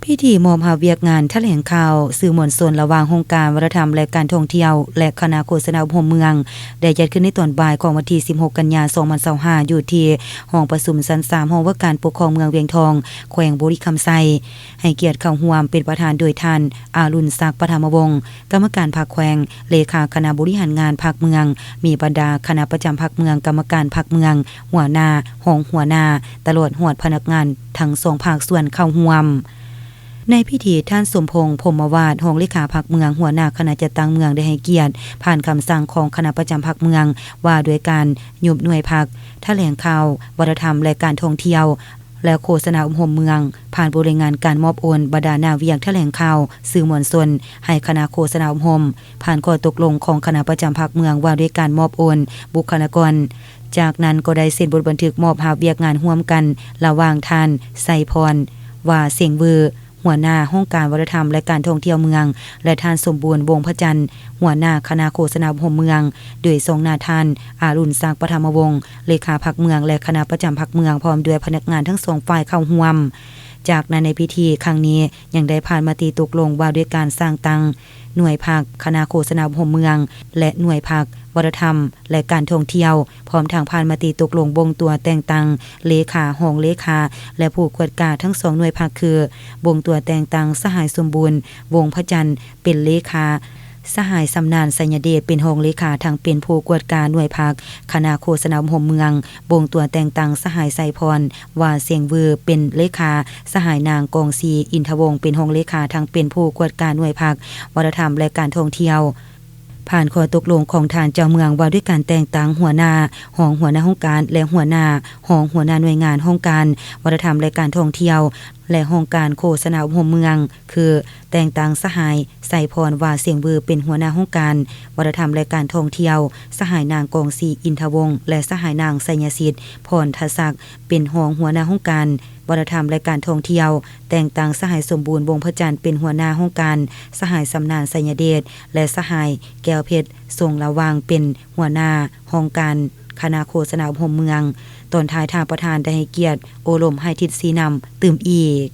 พิธีมอบหาเวียกงานแถลงข่าวสื่อมวลชนระหว่างองค์การวัฒนธรรมและการท่องเที่ยวและคณะโฆษณาอุปเมืองได้จัดขึ้นในตอนบ่ายของวันที่16กันยายน2025อยู่ที่ห้องประชุมชั้น3ห้องว่าการปกครองเมืองเวียงทองแขวงบุรีคำไซให้เกียรติเข้าร่วมเป็นประธานโดยท่านอารุณศักดิ์ปฐมวงศ์กรรมการพรรคแขวงเลขาคณะบริหารงานพรรคเมืองมีบรรดาคณะประจำพรรคเมืองกรรมการพรรคเมืองหัวหน้าห้องหัวหน้าตลอดหอดพนักงานทั้ง2ภาคส่วนเข้าร่วมในพิธีท่านสมพงษ์พรหมวาทรองเลขาพรรคเมืองหัวหน้าคณะจัดตั้งเมืองได้ให้เกียรติผ่านคำสั่งของคณะประจำพรรคเมืองว่าด้วยการยุบหน่วยพรรคแถลงข่าววัฒนธรรมและการท่องเที่ยวและโฆษณาอุปโภคเมืองผ่านบริงานการมอบโอนบรรดานาเวียงแถลงข่าวสื่อมวลชนให้คณะโฆษณาอุปโภคผ่านข้อตกลงของคณะประจำพรรคเมืองว่าด้วยการมอบโอนบุคลากรจากนั้นก็ได้เซ็นบทบันทึกมอบหาเวียกงานร่วมกันระหว่างท่านไสพรว่าเสียงเวอหัวหน้าห้องการวัฒนธรรมและการท่องเที่ยวเมืองและท่านสมบูรณ์วงศ์พระจันทร์หัวหน้าคณะโฆษณาอุปโภคเมืองโดยทรงหน้าท่านอารุณศักดิ์ปฐมวงศ์เลขาพรรคเมืองและคณะประจำพรรคเมืองพร้อมด้วยพนักงานทั้ง2ฝ่ายเข้าร่วมจากนั้นในพิธีครั้งนี้ยังได้ผ่านมติตกลงว่าด้วยการสร้างตั้งหน่วยพรรคคณะโฆษณาอุปโภคเมืองและหน่วยพรรควัฒนธรรมและการท่องเที่ยวพร้อมทางผ่านมติตกลงบงตัวแต่งตั้งเลขาห้องเลขาและผู้กวดการทั้ง2หน่วยพรรคคือบงตัวแต่งตั้งสหายสมบูรณ์วงศ์พระจันทร์เป็นเลขาสหายสำนานสัญญเดชเป็นห้องเลขาทางเป็นผู้กวดการหน่วยพรรคคณะโฆษณาอุปโภคเมืองบงตัวแต่งตั้งสหายไสพรว่าเสียงเวอเป็นเลขาสหายนางกองซีอินทวงศ์เป็นห้องเลขาทางเป็นผู้กวดการหน่วยพรรควัฒนธรรมและการท่องเที่ยวผ่านข้อตกลงของทานเจ้าเมืองว่าด้วยการแต่งตั้งหัวหน้าห้องหัวหน้าห้องการและหัวหน้าห้องหัวหน้าหน่วยงานห้องการวัฒนธรรมและการท่องเที่ยวและห้องการโฆษณาอุปโภคเมืองคือแต่งตั้งสหายไสพรว่าเสียงเวอเป็นหัวหน้าห้องการวัฒนธรรมและการท่องเที่ยวสหายนางกองซีอินทวงศ์และสหายนางไสยสิทธิ์พรทศักดิ์เป็นห้องหัวหน้าห้องการวัฒนธรรมและการท่องเที่ยวแต่งตั้งสหายสมบูรณ์วงศ์พระจันทร์เป็นหัวหน้าห้องการสหายสำนานสัญญเดชและสหายแก้วเพชรทรงระวางเป็นหัวหน้าห้องการคณะโฆษณาอุปโภคเมืองตอนท้ายทางประธานได้ให้เกียรติโอลมให้ทิศสีนำตื่มอีก